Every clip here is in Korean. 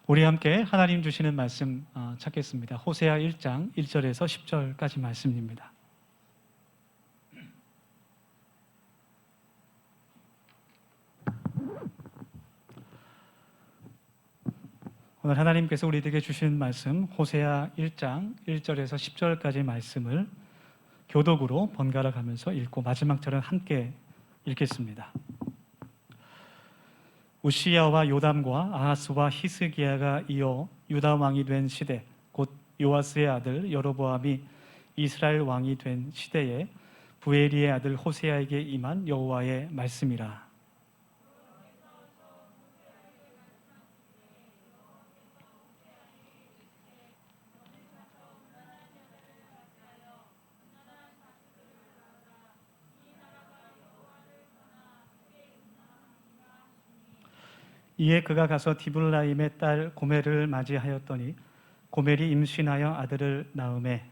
우리 함께 하나님 주시는 말씀 찾겠습니다. 호세아 1장 1절에서 10절까지 말씀입니다. 오늘 하나님께서 우리에게 주신 말씀 호세아 1장 1절에서 10절까지 말씀을 교독으로 번갈아 가면서 읽고 마지막 절은 함께 읽겠습니다. 우시야와 요담과 아하스와 히스기야가 이어 유다 왕이 된 시대, 곧 요아스의 아들 여로보암이 이스라엘 왕이 된 시대에 부에리의 아들 호세아에게 임한 여호와의 말씀이라. 이에 그가 가서 디블라임의 딸 고멜을 맞이하였더니 고멜이 임신하여 아들을 낳음에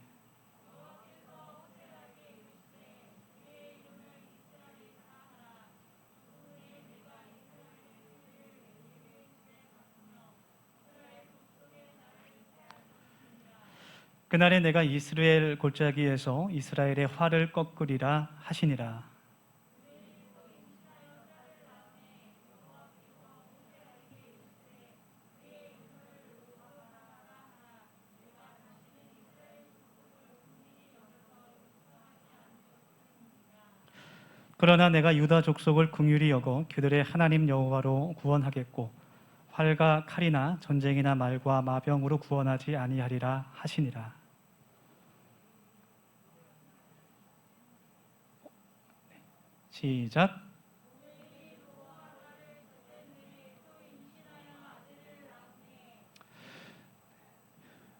그날에 내가 이스라엘 골짜기에서 이스라엘의 화를 꺾으리라 하시니라. 그러나 내가 유다 족속을 긍휼히 여겨 그들의 하나님 여호와로 구원하겠고 활과 칼이나 전쟁이나 말과 마병으로 구원하지 아니하리라 하시니라. 시작.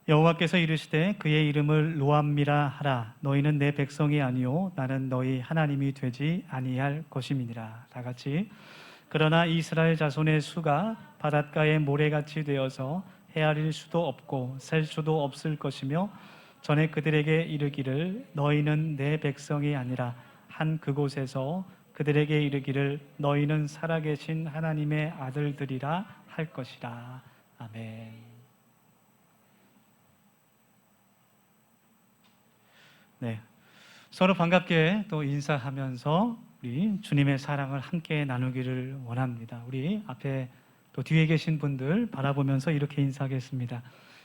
여호와께서 이르시되 그의 이름을 로암미라 하라. 너희는 내 백성이 아니요 나는 너희 하나님이 되지 아니할 것임이니라. 다 같이. 그러나 이스라엘 자손의 수가 바닷가의 모래같이 되어서 헤아릴 수도 없고 셀 수도 없을 것이며 전에 그들에게 이르기를 너희는 내 백성이 아니라 한 그곳에서 그들에게 이르기를 너희는 살아계신 하나님의 아들들이라 할 것이라. 아멘. 네, 서로 반갑게 또 인사하면서 우리 주님의 사랑을 함께 나누기를 원합니다. 우리 앞에 또 뒤에 계신 분들 바라보면서 이렇게 인사하겠습니다.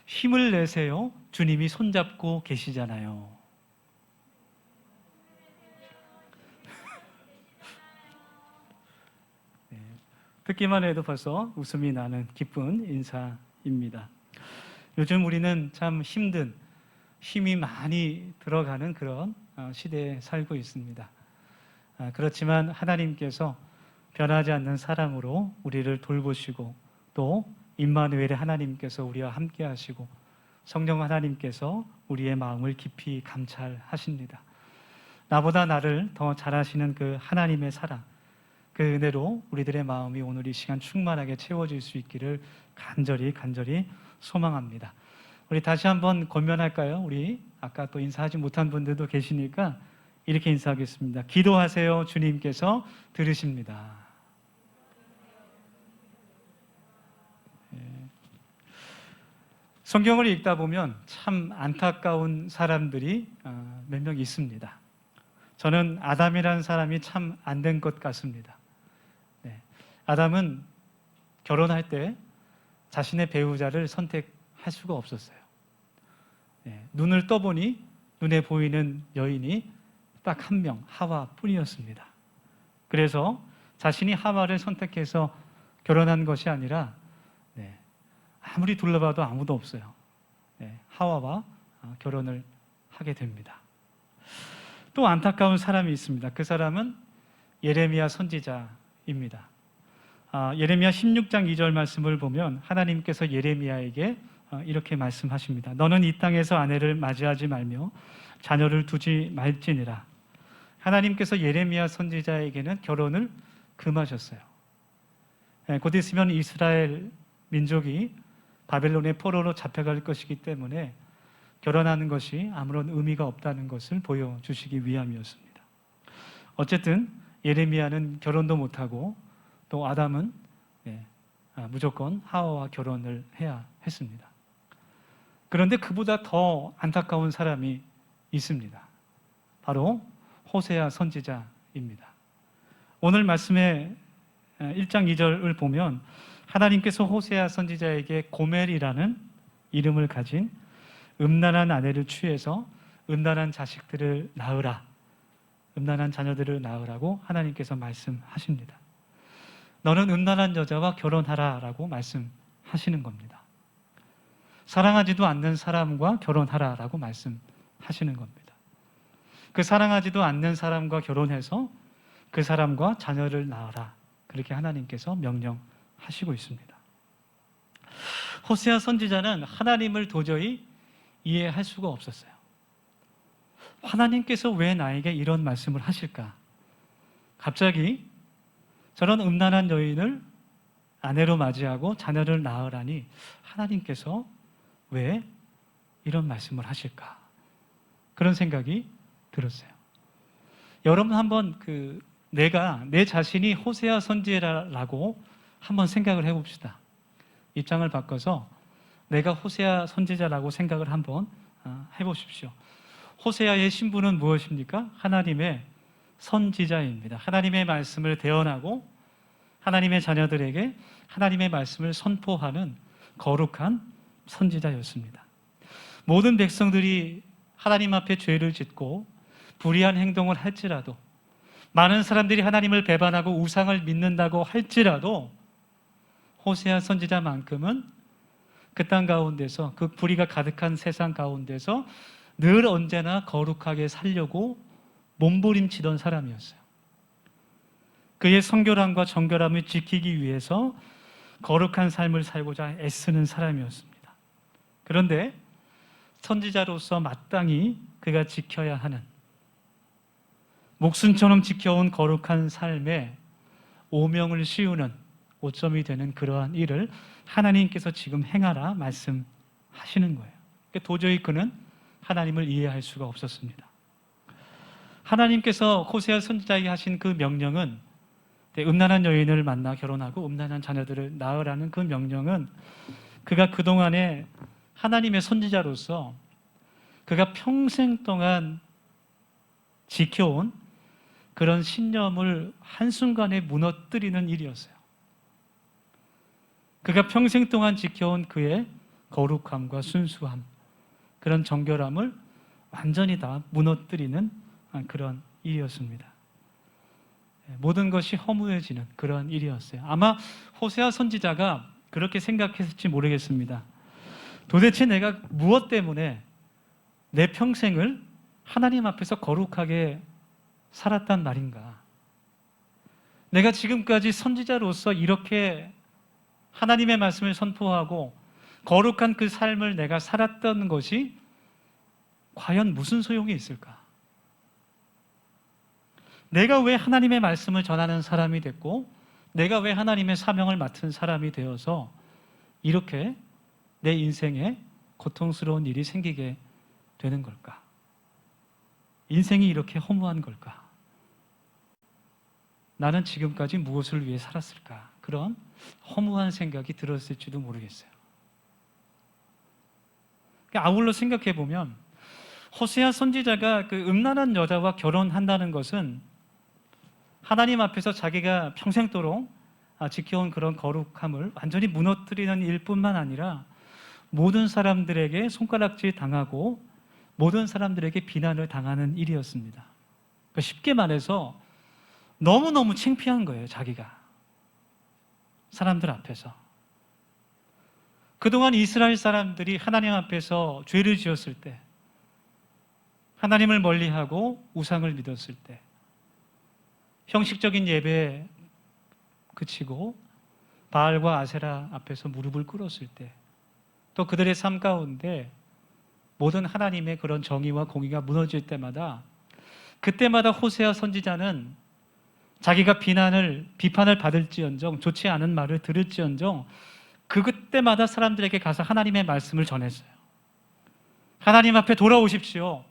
힘을 내세요. 주님이 손잡고 계시잖아요. 네, 듣기만 해도 벌써 웃음이 나는 기쁜 인사입니다. 요즘 우리는 참 힘든 힘이 많이 들어가는 그런 시대에 살고 있습니다. 그렇지만 하나님께서 변하지 않는 사랑으로 우리를 돌보시고 또 임마누엘의 하나님께서 우리와 함께 하시고 성령 하나님께서 우리의 마음을 깊이 감찰하십니다. 나보다 나를 더 잘하시는 그 하나님의 사랑, 그 은혜로 우리들의 마음이 오늘 이 시간 충만하게 채워질 수 있기를 간절히 소망합니다. 우리 다시 한번 권면할까요? 우리 아까 또 인사하지 못한 분들도 계시니까 이렇게 인사하겠습니다. 기도하세요. 주님께서 들으십니다. 성경을 읽다 보면 참 안타까운 사람들이 몇 명 있습니다. 저는 아담이라는 사람이 참 안 된 것 같습니다. 네. 아담은 결혼할 때 자신의 배우자를 선택할 수가 없었어요. 네. 눈을 떠보니 눈에 보이는 여인이 딱 한 명, 하와뿐이었습니다. 그래서 자신이 하와를 선택해서 결혼한 것이 아니라 아무리 둘러봐도 아무도 없어요. 하와와 결혼을 하게 됩니다. 또 안타까운 사람이 있습니다. 그 사람은 예레미야 선지자입니다. 예레미야 16장 2절 말씀을 보면 하나님께서 예레미야에게 이렇게 말씀하십니다. 너는 이 땅에서 아내를 맞이하지 말며 자녀를 두지 말지니라. 하나님께서 예레미야 선지자에게는 결혼을 금하셨어요. 곧 있으면 이스라엘 민족이 바벨론의 포로로 잡혀갈 것이기 때문에 결혼하는 것이 아무런 의미가 없다는 것을 보여주시기 위함이었습니다. 어쨌든 예레미야는 결혼도 못하고 또 아담은 무조건 하와와 결혼을 해야 했습니다. 그런데 그보다 더 안타까운 사람이 있습니다. 바로 호세아 선지자입니다. 오늘 말씀의 1장 2절을 보면 하나님께서 호세아 선지자에게 고멜이라는 이름을 가진 음란한 아내를 취해서 음란한 자식들을 낳으라, 음란한 자녀들을 낳으라고 하나님께서 말씀하십니다. 너는 음란한 여자와 결혼하라 라고 말씀하시는 겁니다. 사랑하지도 않는 사람과 결혼하라 라고 말씀하시는 겁니다. 그 사랑하지도 않는 사람과 결혼해서 그 사람과 자녀를 낳아라, 그렇게 하나님께서 명령하시고 있습니다. 호세아 선지자는 하나님을 도저히 이해할 수가 없었어요. 하나님께서 왜 나에게 이런 말씀을 하실까? 갑자기 저런 음란한 여인을 아내로 맞이하고 자녀를 낳으라니 하나님께서 왜 이런 말씀을 하실까? 그런 생각이 들었어요. 여러분 한번 내가 내 자신이 호세아 선지자라고 한번 생각을 해봅시다. 입장을 바꿔서 내가 호세아 선지자라고 생각을 한번 해보십시오. 호세아의 신분은 무엇입니까? 하나님의 선지자입니다. 하나님의 말씀을 대언하고 하나님의 자녀들에게 하나님의 말씀을 선포하는 거룩한 선지자였습니다. 모든 백성들이 하나님 앞에 죄를 짓고 불의한 행동을 할지라도, 많은 사람들이 하나님을 배반하고 우상을 믿는다고 할지라도 호세아 선지자만큼은 그 땅 가운데서, 그 불의가 가득한 세상 가운데서 늘 언제나 거룩하게 살려고 몸부림치던 사람이었어요. 그의 성결함과 정결함을 지키기 위해서 거룩한 삶을 살고자 애쓰는 사람이었습니다. 그런데 선지자로서 마땅히 그가 지켜야 하는, 목숨처럼 지켜온 거룩한 삶에 오명을 씌우는 오점이 되는 그러한 일을 하나님께서 지금 행하라 말씀하시는 거예요. 도저히 그는 하나님을 이해할 수가 없었습니다. 하나님께서 호세아 선지자에게 하신 그 명령은, 음란한 여인을 만나 결혼하고 음란한 자녀들을 낳으라는 그 명령은 그가 그동안에 하나님의 선지자로서 그가 평생 동안 지켜온 그런 신념을 한순간에 무너뜨리는 일이었어요. 그가 평생 동안 지켜온 그의 거룩함과 순수함, 그런 정결함을 완전히 다 무너뜨리는 그런 일이었습니다. 모든 것이 허무해지는 그런 일이었어요. 아마 호세아 선지자가 그렇게 생각했을지 모르겠습니다. 도대체 내가 무엇 때문에 내 평생을 하나님 앞에서 거룩하게 살았단 말인가? 내가 지금까지 선지자로서 이렇게 하나님의 말씀을 선포하고 거룩한 그 삶을 내가 살았던 것이 과연 무슨 소용이 있을까? 내가 왜 하나님의 말씀을 전하는 사람이 됐고, 내가 왜 하나님의 사명을 맡은 사람이 되어서 이렇게 내 인생에 고통스러운 일이 생기게 되는 걸까? 인생이 이렇게 허무한 걸까? 나는 지금까지 무엇을 위해 살았을까? 그런 허무한 생각이 들었을지도 모르겠어요. 아울러 생각해 보면 호세아 선지자가 그 음란한 여자와 결혼한다는 것은 하나님 앞에서 자기가 평생도록 지켜온 그런 거룩함을 완전히 무너뜨리는 일뿐만 아니라 모든 사람들에게 손가락질 당하고 모든 사람들에게 비난을 당하는 일이었습니다. 그러니까 쉽게 말해서 너무너무 창피한 거예요, 자기가. 사람들 앞에서. 그동안 이스라엘 사람들이 하나님 앞에서 죄를 지었을 때, 하나님을 멀리하고 우상을 믿었을 때, 형식적인 예배에 그치고 바알과 아세라 앞에서 무릎을 꿇었을 때, 또 그들의 삶 가운데 모든 하나님의 그런 정의와 공의가 무너질 때마다, 그때마다 호세아 선지자는 자기가 비판을 받을지언정, 좋지 않은 말을 들을지언정 그때마다 사람들에게 가서 하나님의 말씀을 전했어요. 하나님 앞에 돌아오십시오.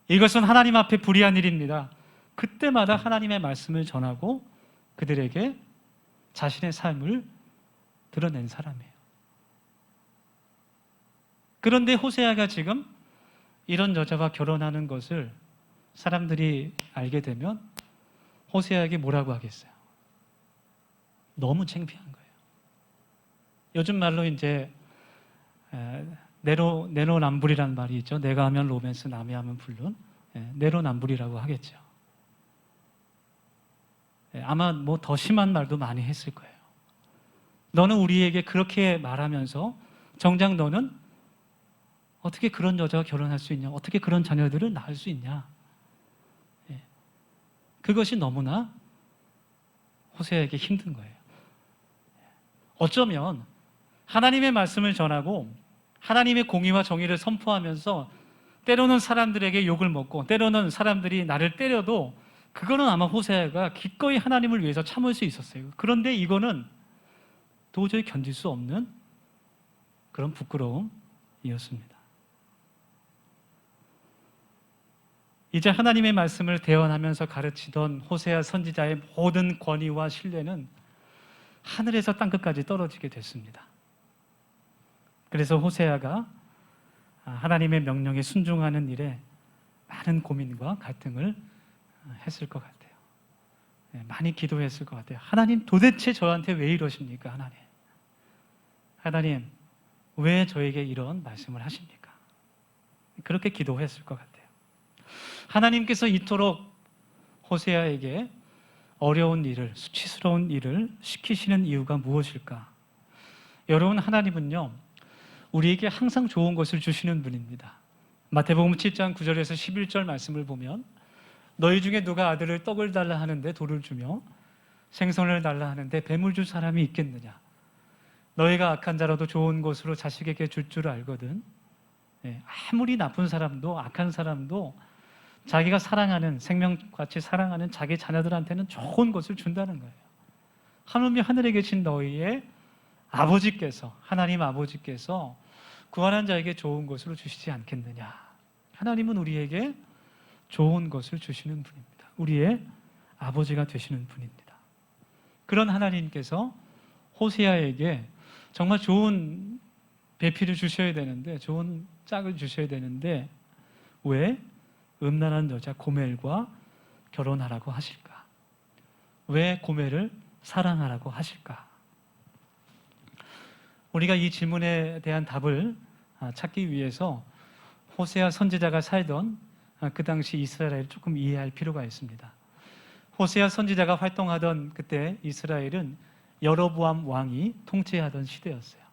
이것은 하나님 앞에 불의한 일입니다. 그때마다 하나님의 말씀을 전하고 그들에게 자신의 삶을 드러낸 사람이에요. 그런데 호세아가 지금 이런 여자와 결혼하는 것을 사람들이 알게 되면 호세아에게 뭐라고 하겠어요? 너무 창피한 거예요. 요즘 말로 이제 내로남불이라는 말이 있죠. 내가 하면 로맨스, 남이 하면 불륜. 내로남불이라고 하겠죠. 아마 뭐 더 심한 말도 많이 했을 거예요. 너는 우리에게 그렇게 말하면서 정작 너는 어떻게 그런 여자와 결혼할 수 있냐? 어떻게 그런 자녀들을 낳을 수 있냐? 그것이 너무나 호세아에게 힘든 거예요. 어쩌면 하나님의 말씀을 전하고 하나님의 공의와 정의를 선포하면서 때로는 사람들에게 욕을 먹고 때로는 사람들이 나를 때려도 그거는 아마 호세아가 기꺼이 하나님을 위해서 참을 수 있었어요. 그런데 이거는 도저히 견딜 수 없는 그런 부끄러움이었습니다. 이제 하나님의 말씀을 대언하면서 가르치던 호세아 선지자의 모든 권위와 신뢰는 하늘에서 땅끝까지 떨어지게 됐습니다. 그래서 호세아가 하나님의 명령에 순종하는 일에 많은 고민과 갈등을 했을 것 같아요. 많이 기도했을 것 같아요. 하나님, 도대체 저한테 왜 이러십니까? 하나님, 왜 저에게 이런 말씀을 하십니까? 그렇게 기도했을 것 같아요. 하나님께서 이토록 호세아에게 어려운 일을, 수치스러운 일을 시키시는 이유가 무엇일까? 여러분, 하나님은요, 우리에게 항상 좋은 것을 주시는 분입니다. 마태복음 7장 9절에서 11절 말씀을 보면 너희 중에 누가 아들을 떡을 달라 하는데 돌을 주며 생선을 달라 하는데 뱀을 줄 사람이 있겠느냐? 너희가 악한 자라도 좋은 것으로 자식에게 줄 줄 알거든. 아무리 나쁜 사람도 악한 사람도 자기가 사랑하는, 생명같이 사랑하는 자기 자녀들한테는 좋은 것을 준다는 거예요. 하물며 하늘에 계신 너희의 아버지께서, 하나님 아버지께서 구원한 자에게 좋은 것으로 주시지 않겠느냐. 하나님은 우리에게 좋은 것을 주시는 분입니다. 우리의 아버지가 되시는 분입니다. 그런 하나님께서 호세아에게 정말 좋은 배필을 주셔야 되는데, 좋은 짝을 주셔야 되는데 왜 음란한 여자 고멜과 결혼하라고 하실까? 왜 고멜을 사랑하라고 하실까? 우리가 이 질문에 대한 답을 찾기 위해서 호세아 선지자가 살던 그 당시 이스라엘을 조금 이해할 필요가 있습니다. 호세아 선지자가 활동하던 그때 이스라엘은 여로보암 왕이 통치하던 시대였어요.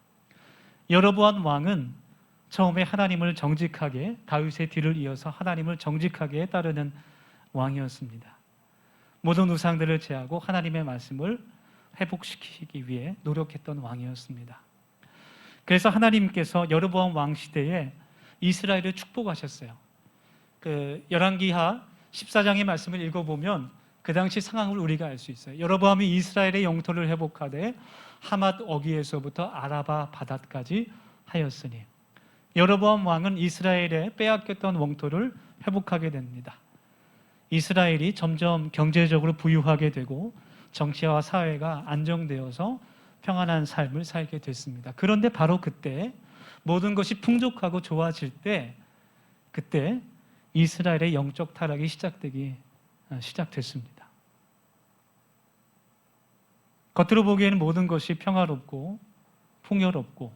여로보암 왕은 처음에 하나님을 정직하게, 다윗의 뒤를 이어서 하나님을 정직하게 따르는 왕이었습니다. 모든 우상들을 제하고 하나님의 말씀을 회복시키기 위해 노력했던 왕이었습니다. 그래서 하나님께서 여로보암 왕 시대에 이스라엘을 축복하셨어요. 열왕기하 14장의 말씀을 읽어보면 그 당시 상황을 우리가 알 수 있어요. 여로보암이 이스라엘의 영토를 회복하되 하맛 어귀에서부터 아라바 바닷까지 하였으니, 여로보암 왕은 이스라엘에 빼앗겼던 영토를 회복하게 됩니다. 이스라엘이 점점 경제적으로 부유하게 되고 정치와 사회가 안정되어서 평안한 삶을 살게 됐습니다. 그런데 바로 그때 모든 것이 풍족하고 좋아질 때, 그때 이스라엘의 영적 타락이 시작됐습니다. 겉으로 보기에는 모든 것이 평화롭고 풍요롭고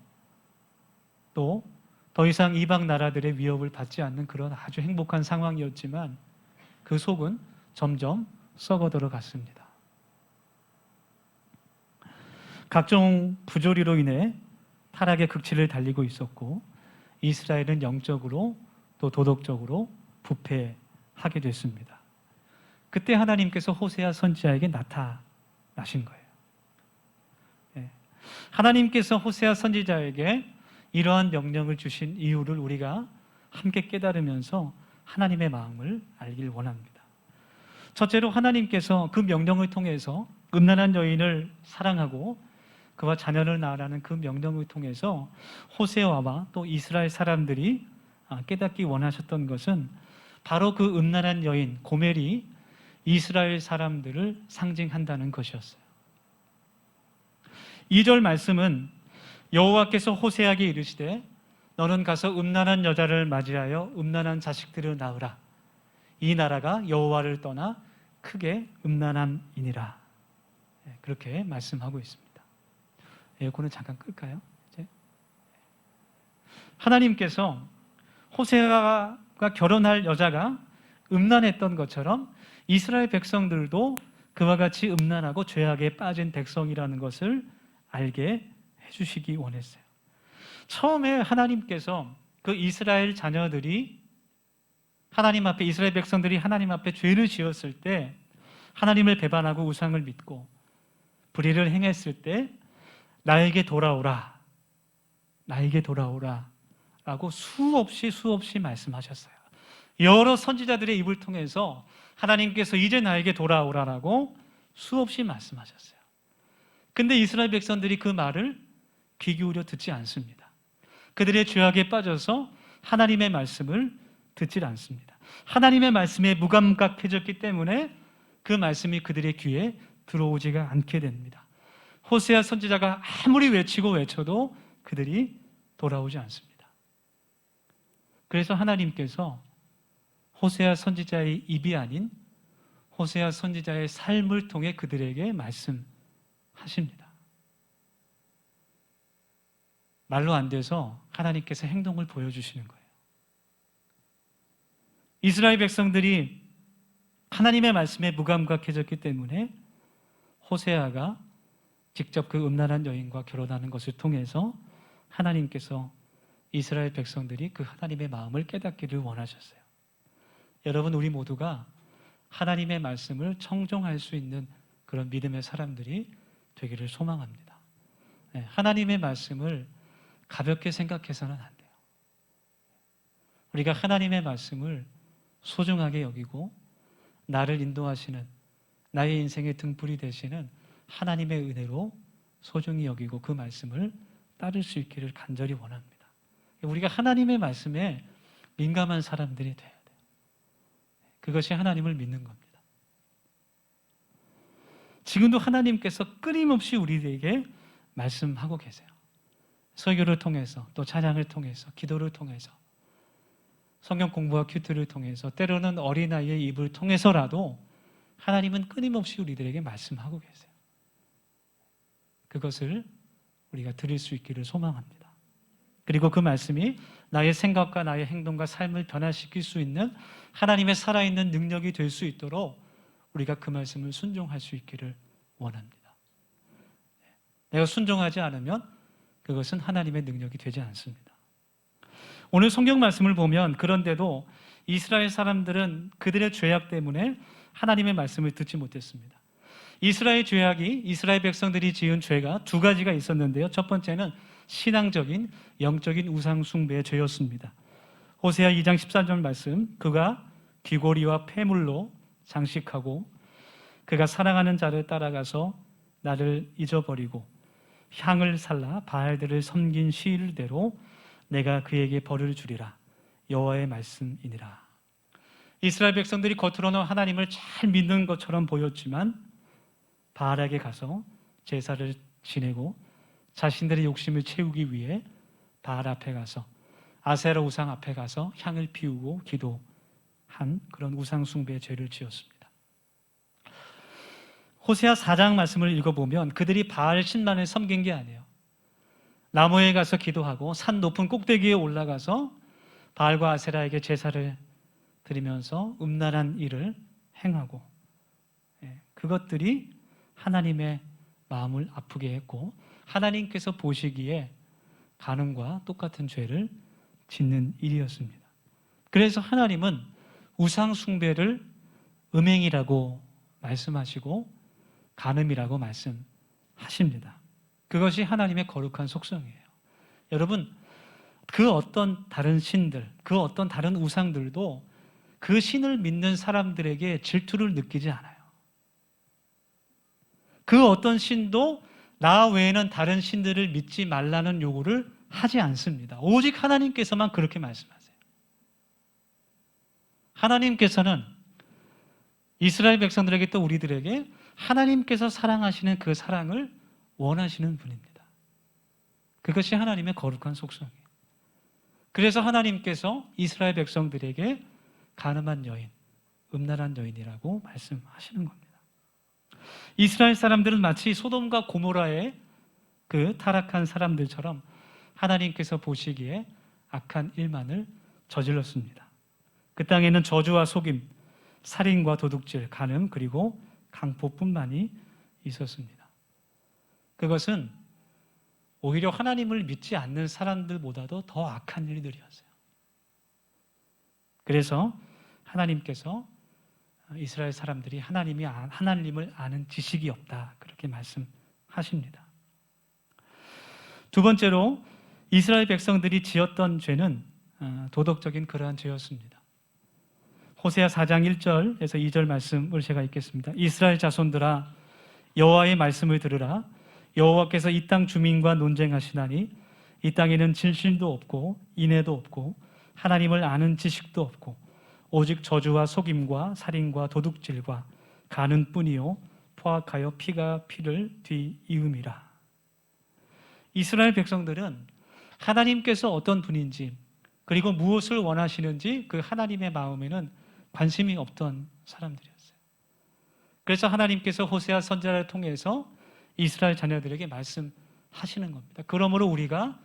또 더 이상 이방 나라들의 위협을 받지 않는 그런 아주 행복한 상황이었지만 그 속은 점점 썩어들어 갔습니다. 각종 부조리로 인해 타락의 극치를 달리고 있었고 이스라엘은 영적으로 또 도덕적으로 부패하게 됐습니다. 그때 하나님께서 호세아 선지자에게 나타나신 거예요. 하나님께서 호세아 선지자에게 이러한 명령을 주신 이유를 우리가 함께 깨달으면서 하나님의 마음을 알길 원합니다. 첫째로 하나님께서 그 명령을 통해서 음란한 여인을 사랑하고 그와 자녀를 낳으라는 그 명령을 통해서 호세아와 또 이스라엘 사람들이 깨닫기 원하셨던 것은 바로 그 음란한 여인 고멜이 이스라엘 사람들을 상징한다는 것이었어요. 2절 말씀은 여호와께서 호세아에게 이르시되 너는 가서 음란한 여자를 맞이하여 음란한 자식들을 낳으라. 이 나라가 여호와를 떠나 크게 음란함이니라. 그렇게 말씀하고 있습니다. 에어컨을 잠깐 끌까요? 이제. 하나님께서 호세아가 결혼할 여자가 음란했던 것처럼 이스라엘 백성들도 그와 같이 음란하고 죄악에 빠진 백성이라는 것을 알게 해주시기 원했어요. 처음에 하나님께서 그 이스라엘 자녀들이 하나님 앞에, 이스라엘 백성들이 하나님 앞에 죄를 지었을 때, 하나님을 배반하고 우상을 믿고 불의를 행했을 때 나에게 돌아오라, 나에게 돌아오라 라고 수없이 말씀하셨어요. 여러 선지자들의 입을 통해서 하나님께서 이제 나에게 돌아오라라고 수없이 말씀하셨어요. 근데 이스라엘 백성들이 그 말을 귀 기울여 듣지 않습니다. 그들의 죄악에 빠져서 하나님의 말씀을 듣질 않습니다. 하나님의 말씀에 무감각해졌기 때문에 그 말씀이 그들의 귀에 들어오지가 않게 됩니다. 호세아 선지자가 아무리 외치고 외쳐도 그들이 돌아오지 않습니다. 그래서 하나님께서 호세아 선지자의 입이 아닌 호세아 선지자의 삶을 통해 그들에게 말씀하십니다. 말로 안 돼서 하나님께서 행동을 보여주시는 거예요. 이스라엘 백성들이 하나님의 말씀에 무감각해졌기 때문에 호세아가 직접 그 음란한 여인과 결혼하는 것을 통해서 하나님께서 이스라엘 백성들이 그 하나님의 마음을 깨닫기를 원하셨어요. 여러분, 우리 모두가 하나님의 말씀을 청종할 수 있는 그런 믿음의 사람들이 되기를 소망합니다. 하나님의 말씀을 가볍게 생각해서는 안 돼요. 우리가 하나님의 말씀을 소중하게 여기고 나를 인도하시는, 나의 인생의 등불이 되시는 하나님의 은혜로 소중히 여기고 그 말씀을 따를 수 있기를 간절히 원합니다. 우리가 하나님의 말씀에 민감한 사람들이 돼야 돼요. 그것이 하나님을 믿는 겁니다. 지금도 하나님께서 끊임없이 우리에게 말씀하고 계세요. 설교를 통해서, 또 찬양을 통해서, 기도를 통해서, 성경 공부와 큐트를 통해서, 때로는 어린아이의 입을 통해서라도 하나님은 끊임없이 우리들에게 말씀하고 계세요. 그것을 우리가 들을 수 있기를 소망합니다. 그리고 그 말씀이 나의 생각과 나의 행동과 삶을 변화시킬 수 있는 하나님의 살아있는 능력이 될 수 있도록 우리가 그 말씀을 순종할 수 있기를 원합니다. 내가 순종하지 않으면 그것은 하나님의 능력이 되지 않습니다. 오늘 성경 말씀을 보면 그런데도 이스라엘 사람들은 그들의 죄악 때문에 하나님의 말씀을 듣지 못했습니다. 이스라엘 죄악이, 이스라엘 백성들이 지은 죄가 두 가지가 있었는데요. 첫 번째는 신앙적인, 영적인 우상 숭배의 죄였습니다. 호세아 2장 14절 말씀, 그가 귀고리와 폐물로 장식하고 그가 사랑하는 자를 따라가서 나를 잊어버리고 향을 살라 바알들을 섬긴 시일대로 내가 그에게 벌을 주리라. 여호와의 말씀이니라. 이스라엘 백성들이 겉으로는 하나님을 잘 믿는 것처럼 보였지만 바알에게 가서 제사를 지내고 자신들의 욕심을 채우기 위해 바알 앞에 가서, 아세라 우상 앞에 가서 향을 피우고 기도한 그런 우상 숭배의 죄를 지었습니다. 호세아 4장 말씀을 읽어보면 그들이 바알 신만을 섬긴 게 아니에요. 나무에 가서 기도하고 산 높은 꼭대기에 올라가서 바알과 아세라에게 제사를 드리면서 음란한 일을 행하고, 그것들이 하나님의 마음을 아프게 했고 하나님께서 보시기에 간음과 똑같은 죄를 짓는 일이었습니다. 그래서 하나님은 우상 숭배를 음행이라고 말씀하시고 간음이라고 말씀하십니다. 그것이 하나님의 거룩한 속성이에요. 여러분, 그 어떤 다른 신들, 그 어떤 다른 우상들도 그 신을 믿는 사람들에게 질투를 느끼지 않아요. 그 어떤 신도 나 외에는 다른 신들을 믿지 말라는 요구를 하지 않습니다. 오직 하나님께서만 그렇게 말씀하세요. 하나님께서는 이스라엘 백성들에게 또 우리들에게 하나님께서 사랑하시는 그 사랑을 원하시는 분입니다. 그것이 하나님의 거룩한 속성이에요. 그래서 하나님께서 이스라엘 백성들에게 간음한 여인, 음란한 여인이라고 말씀하시는 겁니다. 이스라엘 사람들은 마치 소돔과 고모라의 그 타락한 사람들처럼 하나님께서 보시기에 악한 일만을 저질렀습니다. 그 땅에는 저주와 속임, 살인과 도둑질, 간음, 그리고 강포뿐만이 있었습니다. 그것은 오히려 하나님을 믿지 않는 사람들보다도 더 악한 일들이었어요. 그래서 하나님께서 이스라엘 사람들이 하나님을 아는 지식이 없다, 그렇게 말씀하십니다. 두 번째로 이스라엘 백성들이 지었던 죄는 도덕적인 그러한 죄였습니다. 호세아 4장 1절에서 2절 말씀을 제가 읽겠습니다. 이스라엘 자손들아, 여호와의 말씀을 들으라. 여호와께서 이 땅 주민과 논쟁하시나니 이 땅에는 진실도 없고 인애도 없고 하나님을 아는 지식도 없고 오직 저주와 속임과 살인과 도둑질과 간음뿐이요 포악하여 피가 피를 뒤이음이라. 이스라엘 백성들은 하나님께서 어떤 분인지 그리고 무엇을 원하시는지 그 하나님의 마음에는 관심이 없던 사람들이었어요. 그래서 하나님께서 호세아 선지자를 통해서 이스라엘 자녀들에게 말씀하시는 겁니다. 그러므로 우리가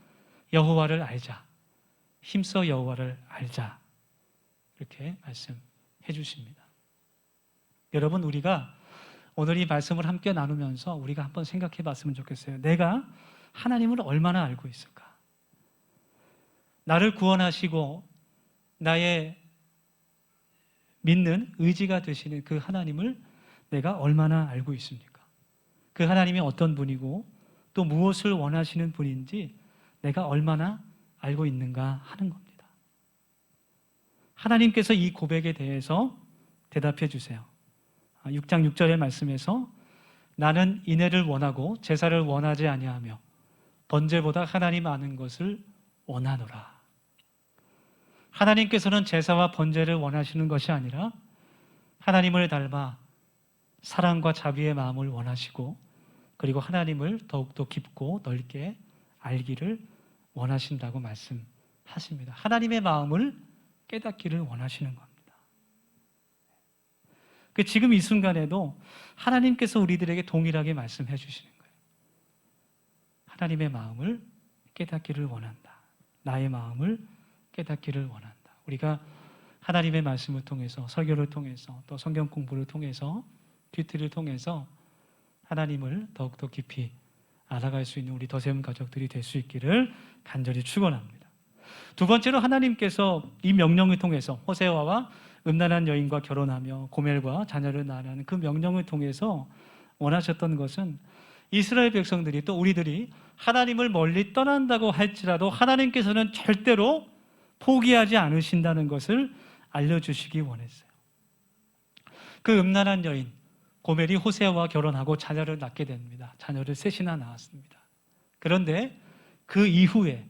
여호와를 알자, 힘써 여호와를 알자, 이렇게 말씀해 주십니다. 여러분, 우리가 오늘 이 말씀을 함께 나누면서 우리가 한번 생각해 봤으면 좋겠어요. 내가 하나님을 얼마나 알고 있을까? 나를 구원하시고 나의 믿는 의지가 되시는 그 하나님을 내가 얼마나 알고 있습니까? 그 하나님이 어떤 분이고 또 무엇을 원하시는 분인지 내가 얼마나 알고 있는가 하는 겁니다. 하나님께서 이 고백에 대해서 대답해 주세요. 6장 6절의 말씀에서 나는 인애를 원하고 제사를 원하지 아니하며 번제보다 하나님 아는 것을 원하노라. 하나님께서는 제사와 번제를 원하시는 것이 아니라 하나님을 닮아 사랑과 자비의 마음을 원하시고 그리고 하나님을 더욱더 깊고 넓게 알기를 원하신다고 말씀하십니다. 하나님의 마음을 깨닫기를 원하시는 겁니다. 지금 이 순간에도 하나님께서 우리들에게 동일하게 말씀해 주시는 거예요. 하나님의 마음을 깨닫기를 원한다. 나의 마음을 깨닫기를 원한다. 우리가 하나님의 말씀을 통해서, 설교를 통해서, 또 성경 공부를 통해서, 큐티를 통해서 하나님을 더욱더 깊이 알아갈 수 있는 우리 더세움 가족들이 될 수 있기를 간절히 축원합니다. 두 번째로 하나님께서 이 명령을 통해서 호세아와 음란한 여인과 결혼하며 고멜과 자녀를 낳으라는 그 명령을 통해서 원하셨던 것은 이스라엘 백성들이 또 우리들이 하나님을 멀리 떠난다고 할지라도 하나님께서는 절대로 포기하지 않으신다는 것을 알려주시기 원했어요. 그 음란한 여인 고멜이 호세아와 결혼하고 자녀를 낳게 됩니다. 자녀를 셋이나 낳았습니다. 그런데 그 이후에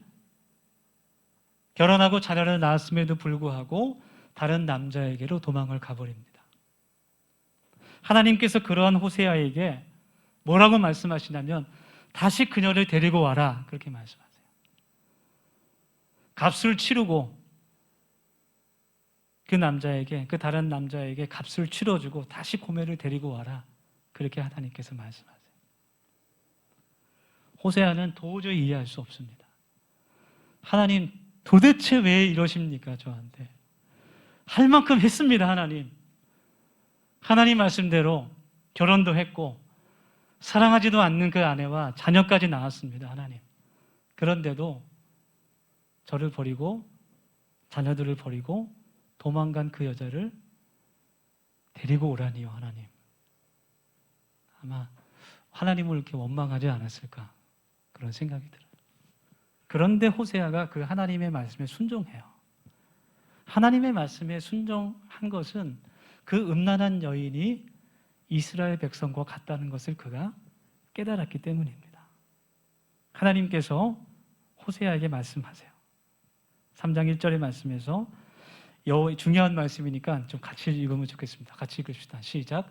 결혼하고 자녀를 낳았음에도 불구하고 다른 남자에게로 도망을 가버립니다. 하나님께서 그러한 호세아에게 뭐라고 말씀하시냐면 다시 그녀를 데리고 와라, 그렇게 말씀하세요. 값을 치르고 그 다른 남자에게 값을 치러주고 다시 고멜을 데리고 와라, 그렇게 하나님께서 말씀하세요. 호세아는 도저히 이해할 수 없습니다. 하나님, 도대체 왜 이러십니까 저한테? 할 만큼 했습니다. 하나님 말씀대로 결혼도 했고 사랑하지도 않는 그 아내와 자녀까지 낳았습니다. 하나님, 그런데도 저를 버리고 자녀들을 버리고 도망간 그 여자를 데리고 오라니요. 하나님, 아마 하나님을 이렇게 원망하지 않았을까, 그런 생각이 들어요. 그런데 호세아가 그 하나님의 말씀에 순종해요. 하나님의 말씀에 순종한 것은 그 음란한 여인이 이스라엘 백성과 같다는 것을 그가 깨달았기 때문입니다. 하나님께서 호세아에게 말씀하세요. 3장 1절의 말씀에서 중요한 말씀이니까 좀 같이 읽으면 좋겠습니다. 같이 읽읍시다. 시작.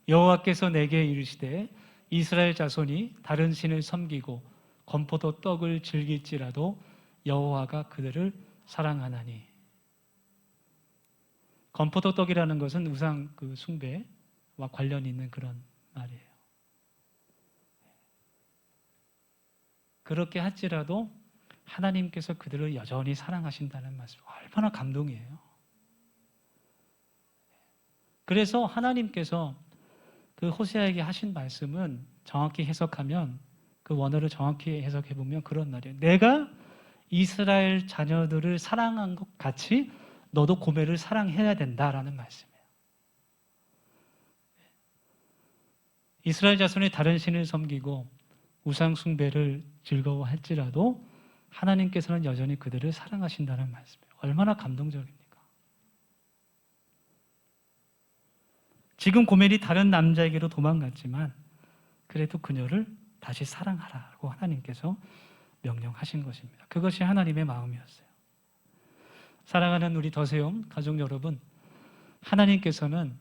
여호와께서 내게 이르시되 이스라엘 자손이 다른 신을 섬기고 건포도 떡을 즐길지라도 여호와가 그들을 사랑하나니. 건포도 떡이라는 것은 우상 숭배와 관련이 있는 그런 말이에요. 그렇게 할지라도 하나님께서 그들을 여전히 사랑하신다는 말씀, 얼마나 감동이에요. 그래서 하나님께서 그 호세아에게 하신 말씀은 정확히 해석하면, 그 원어를 정확히 해석해 보면 그런 말이에요. 내가 이스라엘 자녀들을 사랑한 것 같이 너도 고멜을 사랑해야 된다라는 말씀이에요. 이스라엘 자손이 다른 신을 섬기고 우상 숭배를 즐거워할지라도 하나님께서는 여전히 그들을 사랑하신다는 말씀이에요. 얼마나 감동적입니까? 지금 고멜이 다른 남자에게로 도망갔지만 그래도 그녀를 다시 사랑하라고 하나님께서 명령하신 것입니다. 그것이 하나님의 마음이었어요. 사랑하는 우리 더세움 가족 여러분, 하나님께서는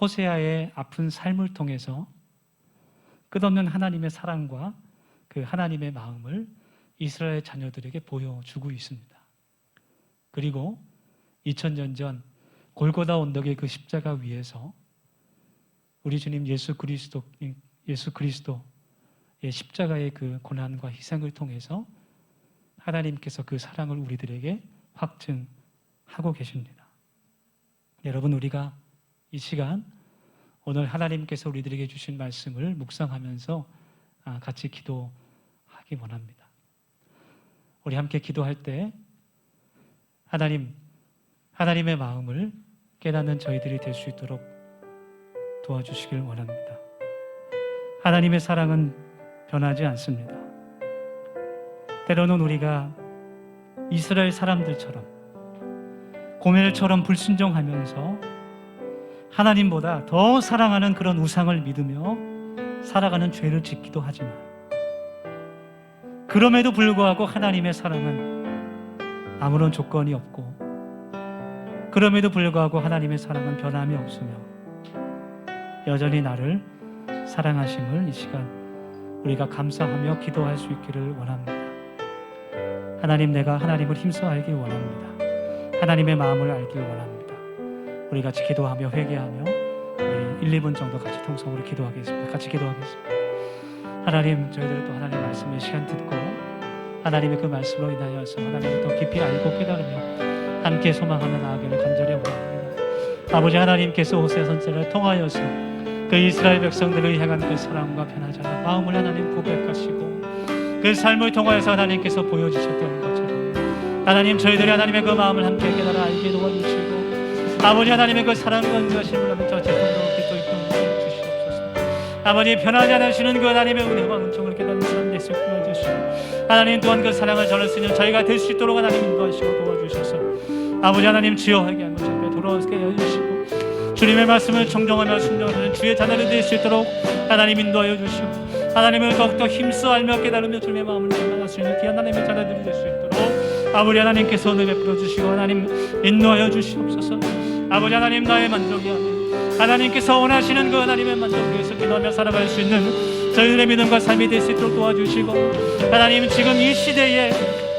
호세아의 아픈 삶을 통해서 끝없는 하나님의 사랑과 그 하나님의 마음을 이스라엘 자녀들에게 보여주고 있습니다. 그리고 2000년 전 골고다 언덕의 그 십자가 위에서 우리 주님 예수 그리스도의 십자가의 그 고난과 희생을 통해서 하나님께서 그 사랑을 우리들에게 확증하고 계십니다. 여러분, 우리가 이 시간 오늘 하나님께서 우리들에게 주신 말씀을 묵상하면서 같이 기도하기 원합니다. 우리 함께 기도할 때 하나님의 마음을 깨닫는 저희들이 될 수 있도록 도와주시길 원합니다. 하나님의 사랑은 변하지 않습니다. 때로는 우리가 이스라엘 사람들처럼 고멜처럼 불순종하면서 하나님보다 더 사랑하는 그런 우상을 믿으며 살아가는 죄를 짓기도 하지만, 그럼에도 불구하고 하나님의 사랑은 아무런 조건이 없고, 그럼에도 불구하고 하나님의 사랑은 변함이 없으며 여전히 나를 사랑하심을 이 시간 우리가 감사하며 기도할 수 있기를 원합니다. 하나님, 내가 하나님을 힘써 알기 원합니다. 하나님의 마음을 알기 원합니다. 우리 같이 기도하며 회개하며 우리 1, 2분 정도 같이 통성으로 기도하겠습니다. 같이 기도하겠습니다. 하나님, 저희들 또 하나님 말씀의 시간 듣고 하나님의 그 말씀으로 인하여서 하나님을 더 깊이 알고 깨달으며 함께 소망하며 나아가기를 간절히 원합니다. 아버지 하나님께서 호세아 선지자를 통하여서 그 이스라엘 백성들을 향한 그 사랑과 변하지 않는 마음을 하나님 고백하시고 그 삶을 통하여서 하나님께서 보여주셨던 것처럼 하나님, 저희들이 하나님의 그 마음을 함께 깨달아 알게 도와주시고 아버지 하나님의 그 사랑과 은혜하심을 하면 저 제품으로 기도 입혀 주시옵소서. 아버지, 변하지 않으시는 그 하나님의 은혜와 은총을 깨닫는 사람 될 수 있게 도와주시고 하나님 또한 그 사랑을 전할 수 있는 저희가 될 수 있도록 하나님 인도하시고 도와주셔서 아버지 하나님, 주여 하게 하고 저희가 돌아오게 해주시고 주님의 말씀을 정정하며 순종하는 주의 자녀를 될 수 있도록 하나님 인도하여 주시고 하나님을 더욱더 힘써 알며 깨달으며 주님의 마음을 만날 수 있는 귀한 하나님의 자녀들이 될 수 있도록 아버지 하나님께서 은혜 베풀어 주시고 하나님 인도하여 주시옵소서. 아버지 하나님, 나의 만족이 아멘. 하나님께서 원하시는 그 하나님의 만족을 위해서 기도하며 살아갈 수 있는 저희들의 믿음과 삶이 될 수 있도록 도와주시고 하나님, 지금 이 시대에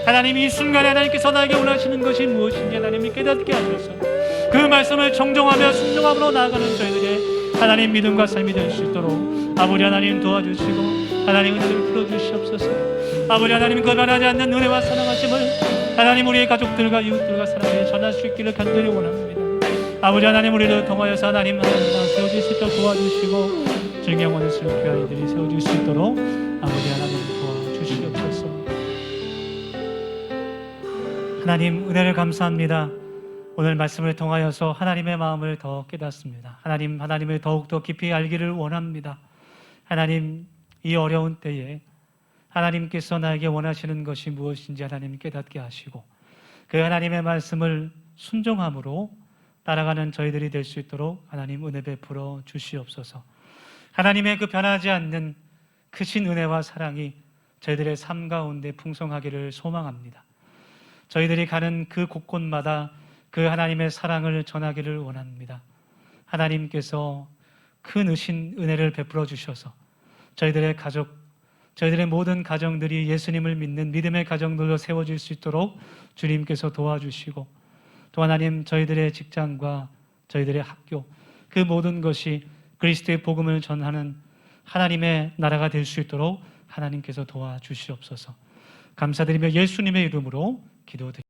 하나님 이 순간에 하나님께서 나에게 원하시는 것이 무엇인지 하나님이 깨닫게 하셔서 그 말씀을 정정하며 순종함으로 나아가는 저희들의 하나님 믿음과 삶이 될 수 있도록 아버지 하나님 도와주시고 하나님 은혜를 풀어주시옵소서. 아버지 하나님, 그 변하지 않는 은혜와 사랑하심을 하나님 우리의 가족들과 이웃들과 사랑에 전할 수 있기를 간절히 원합니다. 아버지 하나님, 우리를 통하여서 하나님 세워질 수 있도록 도와주시고 증영원을 슬피 아이들이 세워질 수 있도록 아버지 하나님 도와주시옵소서. 하나님, 은혜를 감사합니다. 오늘 말씀을 통하여서 하나님의 마음을 더 깨닫습니다. 하나님을 더욱더 깊이 알기를 원합니다. 하나님, 이 어려운 때에 하나님께서 나에게 원하시는 것이 무엇인지 하나님 깨닫게 하시고 그 하나님의 말씀을 순종함으로 따라가는 저희들이 될 수 있도록 하나님 은혜 베풀어 주시옵소서. 하나님의 그 변하지 않는 크신 은혜와 사랑이 저희들의 삶 가운데 풍성하기를 소망합니다. 저희들이 가는 그 곳곳마다 그 하나님의 사랑을 전하기를 원합니다. 하나님께서 큰 은혜를 베풀어 주셔서 저희들의 가족, 저희들의 모든 가정들이 예수님을 믿는 믿음의 가정들로 세워질 수 있도록 주님께서 도와주시고, 또 하나님, 저희들의 직장과 저희들의 학교, 그 모든 것이 그리스도의 복음을 전하는 하나님의 나라가 될 수 있도록 하나님께서 도와주시옵소서. 감사드리며 예수님의 이름으로 기도드립니다.